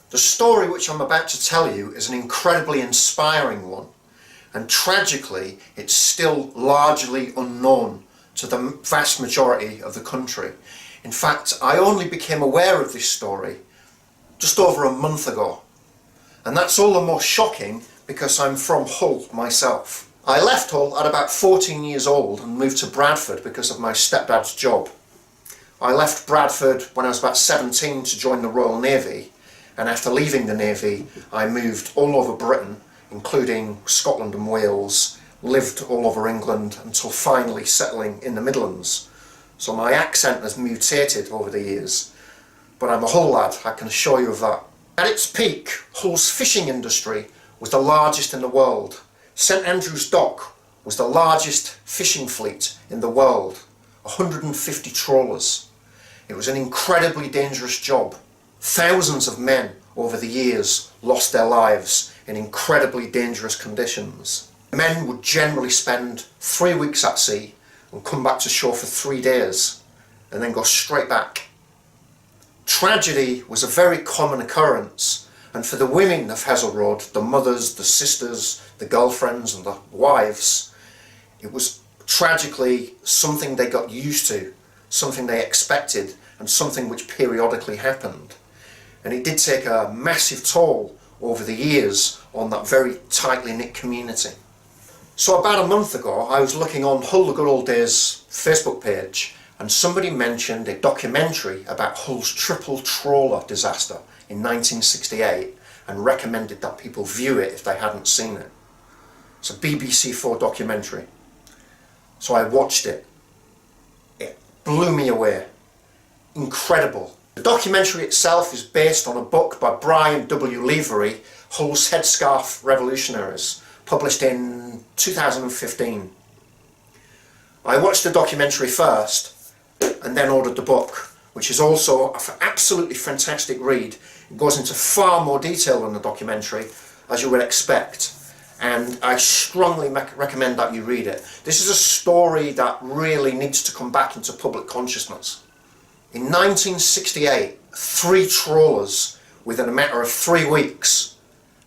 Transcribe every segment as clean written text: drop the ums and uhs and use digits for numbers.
The story which I'm about to tell you is an incredibly inspiring one, and tragically it's still largely unknown to the vast majority of the country. In fact, I only became aware of this story just over a month ago, and that's all the more shocking because I'm from Hull myself. I left Hull at about 14 years old and moved to Bradford because of my stepdad's job. I left Bradford when I was about 17 to join the Royal Navy, and after leaving the Navy I moved all over Britain, including Scotland and Wales, lived all over England until finally settling in the Midlands. So my accent has mutated over the years, but I'm a Hull lad, I can assure you of that. At its peak, Hull's fishing industry was the largest in the world. St Andrew's Dock was the largest fishing fleet in the world, 150 trawlers. It was an incredibly dangerous job. Thousands of men over the years lost their lives in incredibly dangerous conditions. Men would generally spend 3 weeks at sea and come back to shore for 3 days and then go straight back. Tragedy was a very common occurrence, and for the women of Hessle Road, the mothers, the sisters, the girlfriends and the wives, it was tragically something they got used to, something they expected, and something which periodically happened. And it did take a massive toll over the years on that very tightly knit community. So about a month ago I was looking on Hull the Good Old Days Facebook page, and somebody mentioned a documentary about Hull's triple trawler disaster in 1968 and recommended that people view it if they hadn't seen it. It's a BBC4 documentary. So I watched it. It blew me away. Incredible. The documentary itself is based on a book by Brian W. Leavery, Hull's Headscarf Revolutionaries, published in 2015. I watched the documentary first and then ordered the book, which is also an absolutely fantastic read. It goes into far more detail than the documentary, as you would expect, and I strongly recommend that you read it. This is a story that really needs to come back into public consciousness. In 1968, 3 trawlers within a matter of 3 weeks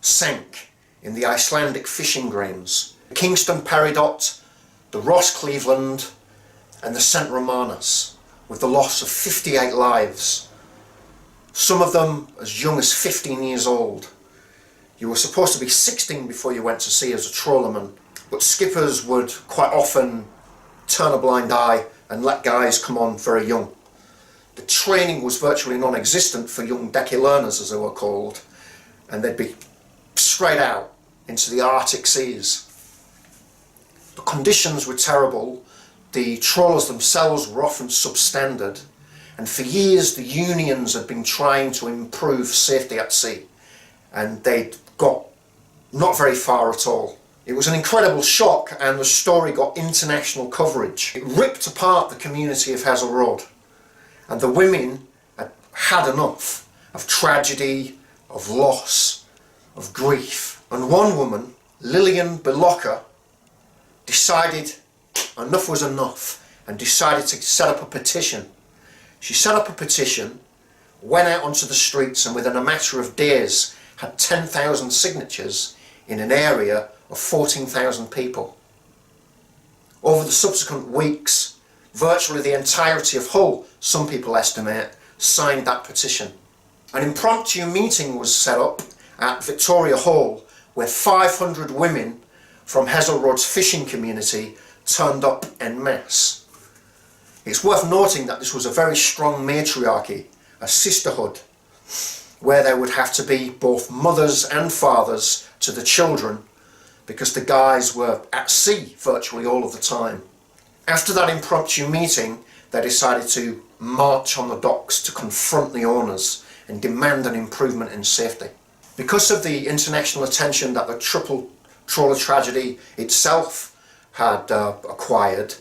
sank in the Icelandic fishing grounds. The Kingston Peridot, the Ross Cleveland and the St Romanus, with the loss of 58 lives, some of them as young as 15 years old. You were supposed to be 16 before you went to sea as a trawlerman, but skippers would quite often turn a blind eye and let guys come on very young. The training was virtually non-existent for young decky learners, as they were called, and they'd be straight out into the Arctic seas. The conditions were terrible, the trawlers themselves were often substandard, and for years the unions had been trying to improve safety at sea, and they'd got not very far at all. It was an incredible shock, and the story got international coverage. It ripped apart the community of Hessle Road. And the women had had enough of tragedy, of loss, of grief. And one woman, Lillian Bilocca, decided enough was enough and decided to set up a petition. She set up a petition, went out onto the streets, and within a matter of days had 10,000 signatures in an area of 14,000 people. Over the subsequent weeks, virtually the entirety of Hull, some people estimate, signed that petition. An impromptu meeting was set up at Victoria Hall where 500 women from Hessle Road's fishing community turned up en masse. It's worth noting that this was a very strong matriarchy, a sisterhood, where there would have to be both mothers and fathers to the children because the guys were at sea virtually all of the time. After that impromptu meeting, they decided to march on the docks to confront the owners and demand an improvement in safety. Because of the international attention that the triple trawler tragedy itself had acquired,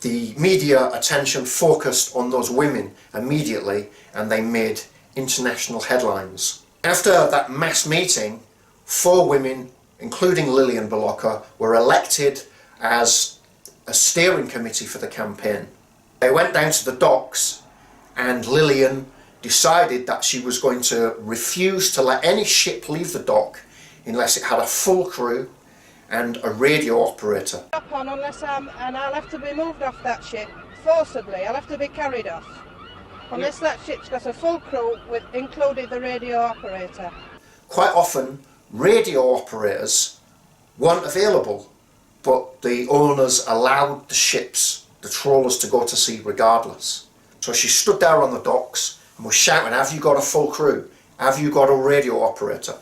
the media attention focused on those women immediately, and they made international headlines. After that mass meeting, 4 women, including Lillian Bilocca, were elected as a steering committee for the campaign. They went down to the docks and Lillian decided that she was going to refuse to let any ship leave the dock unless it had a full crew and a radio operator. And I'll have to be moved off that ship forcibly. I'll have to be carried off unless that ship's got a full crew with including the radio operator. Quite often radio operators weren't available, but the owners allowed the ships, the trawlers, to go to sea regardless. So she stood there on the docks and was shouting, "Have you got a full crew? Have you got a radio operator?"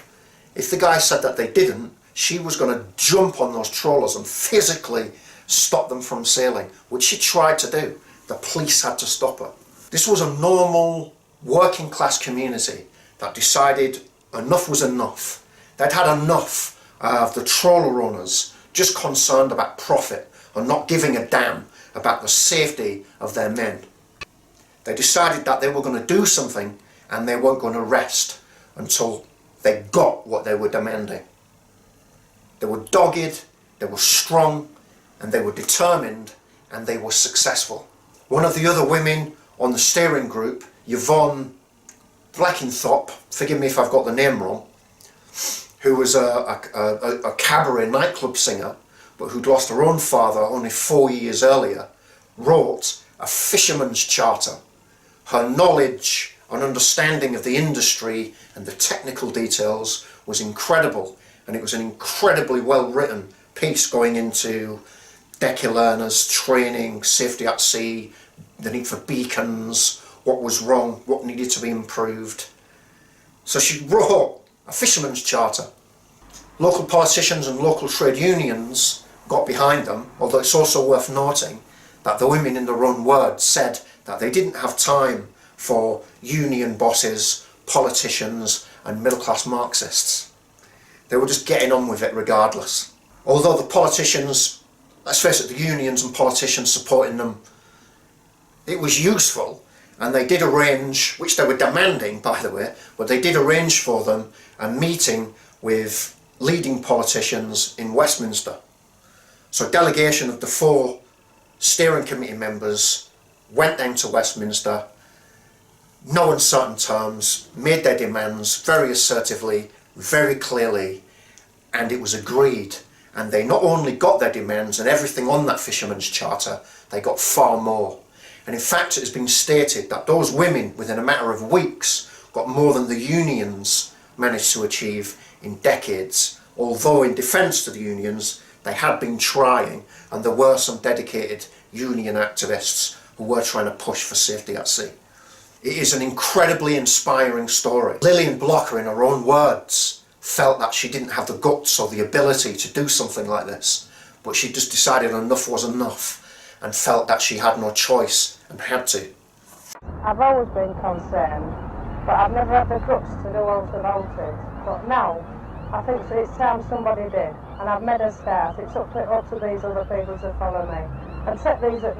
If the guy said that they didn't, she was going to jump on those trawlers and physically stop them from sailing, which she tried to do. The police had to stop her. This was a normal working class community that decided enough was enough. They'd had enough of the trawler owners just concerned about profit and not giving a damn about the safety of their men. They decided that they were going to do something and they weren't going to rest until they got what they were demanding. They were dogged, they were strong, and they were determined, and they were successful. One of the other women on the steering group, Yvonne Blackenthorpe, forgive me if I've got the name wrong, who was a cabaret nightclub singer, but who'd lost her own father only 4 years earlier, wrote a fisherman's charter. Her knowledge and understanding of the industry and the technical details was incredible, and it was an incredibly well written piece going into decky learners, training, safety at sea, the need for beacons, what was wrong, what needed to be improved. So she wrote a fisherman's charter. Local politicians and local trade unions got behind them, although it's also worth noting that the women, in their own words, said that they didn't have time for union bosses, politicians and middle-class Marxists. They were just getting on with it regardless. Although the politicians, let's face it, the unions and politicians supporting them, it was useful, and they did arrange, which they were demanding by the way, but they did arrange for them a meeting with leading politicians in Westminster. So a delegation of the 4 steering committee members went down to Westminster, no uncertain terms, made their demands very assertively, very clearly, and it was agreed. And they not only got their demands and everything on that fisherman's charter, they got far more. And in fact, it has been stated that those women, within a matter of weeks, got more than the unions managed to achieve in decades. Although in defence to the unions, they had been trying, and there were some dedicated union activists who were trying to push for safety at sea. It is an incredibly inspiring story. Lillian Bilocca, in her own words, felt that she didn't have the guts or the ability to do something like this, but she just decided enough was enough and felt that she had no choice and had to. I've always been concerned, but I've never had the guts to do aught about it. But now, I think it's time somebody did, and I've made a start. It's up to these other people to follow me. And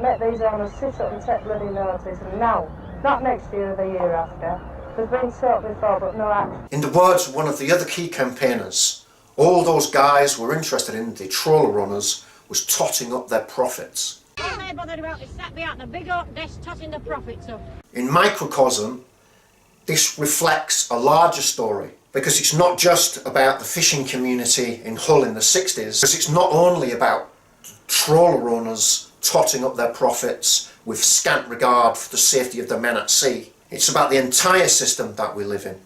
make these owners sit up and take bloody notice, and now, not next year or the year after. There's been sought before, but no action. In the words of one of the other key campaigners, all those guys were interested in, the trawler runners, was totting up their profits. All they're bothered about is sat behind a big oak desk totting the profits up. In microcosm, this reflects a larger story, because it's not just about the fishing community in Hull in the 60s, because it's not only about trawler owners totting up their profits with scant regard for the safety of the men at sea. It's about the entire system that we live in.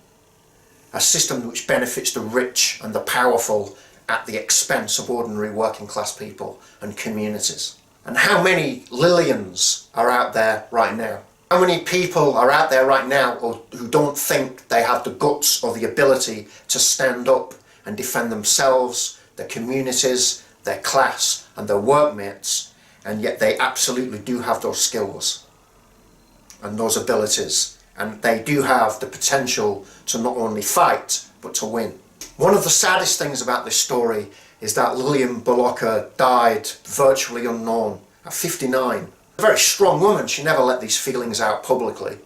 A system which benefits the rich and the powerful at the expense of ordinary working class people and communities. And how many Lillians are out there right now? How many people are out there right now who don't think they have the guts or the ability to stand up and defend themselves, their communities, their class and their workmates, and yet they absolutely do have those skills and those abilities, and they do have the potential to not only fight but to win. One of the saddest things about this story is that Lillian Bilocca died virtually unknown at 59. A very strong woman. She never let these feelings out publicly,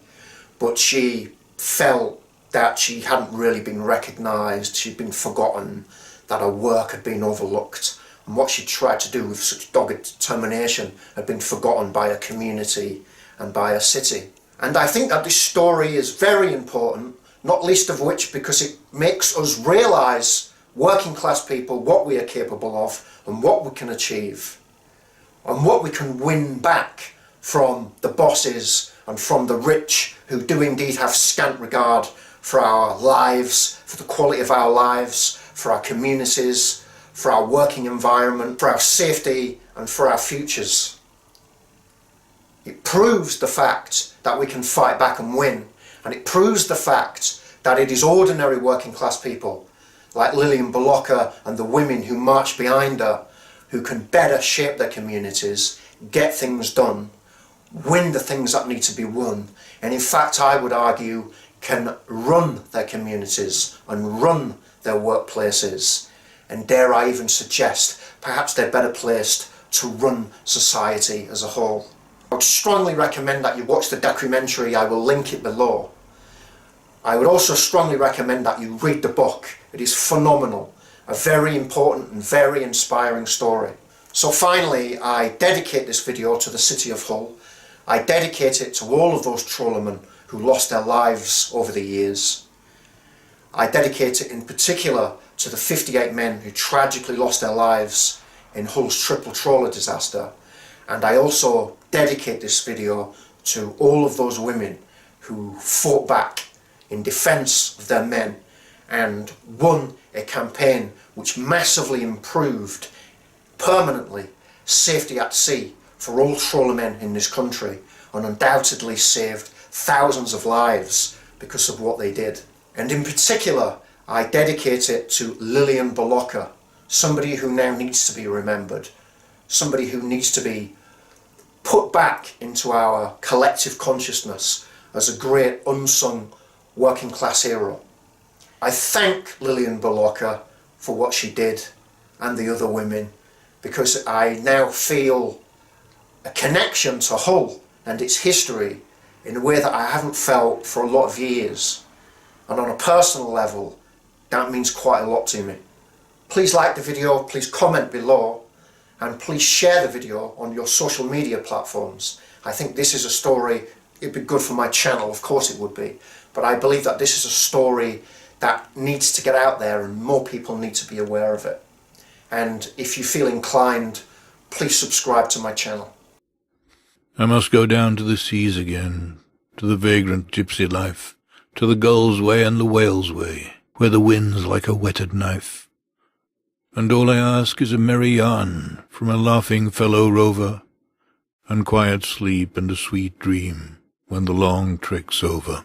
but she felt that she hadn't really been recognised, she'd been forgotten, that her work had been overlooked, and what she tried to do with such dogged determination had been forgotten by a community and by a city. And I think that this story is very important, not least of which because it makes us realise, working class people, what we are capable of and what we can achieve and what we can win back from the bosses and from the rich who do indeed have scant regard for our lives, for the quality of our lives, for our communities, for our working environment, for our safety and for our futures. It proves the fact that we can fight back and win, and it proves the fact that it is ordinary working class people like Lillian Bilocca and the women who march behind her who can better shape their communities, get things done, win the things that need to be won, and in fact I would argue can run their communities and run their workplaces, and dare I even suggest perhaps they're better placed to run society as a whole. I would strongly recommend that you watch the documentary. I will link it below. I would also strongly recommend that you read the book. It is phenomenal, a very important and very inspiring story. So finally, I dedicate this video to the city of Hull. I dedicate it to all of those trawlermen who lost their lives over the years. I dedicate it in particular to the 58 men who tragically lost their lives in Hull's triple trawler disaster. And I also dedicate this video to all of those women who fought back in defence of their men and won a campaign which massively improved permanently safety at sea for all trawlermen in this country, and undoubtedly saved thousands of lives because of what they did. And in particular, I dedicate it to Lillian Bilocca, somebody who now needs to be remembered, somebody who needs to be put back into our collective consciousness as a great unsung working class hero. I thank Lillian Bilocca for what she did and the other women, because I now feel a connection to Hull and its history in a way that I haven't felt for a lot of years. And on a personal level, that means quite a lot to me. Please like the video, please comment below, and please share the video on your social media platforms. I think this is a story, it'd be good for my channel, of course it would be, but I believe that this is a story that needs to get out there and more people need to be aware of it. And if you feel inclined, please subscribe to my channel. I must go down to the seas again, to the vagrant gypsy life, to the gull's way and the whale's way, where the wind's like a whetted knife. And all I ask is a merry yarn from a laughing fellow rover, and quiet sleep and a sweet dream when the long trick's over.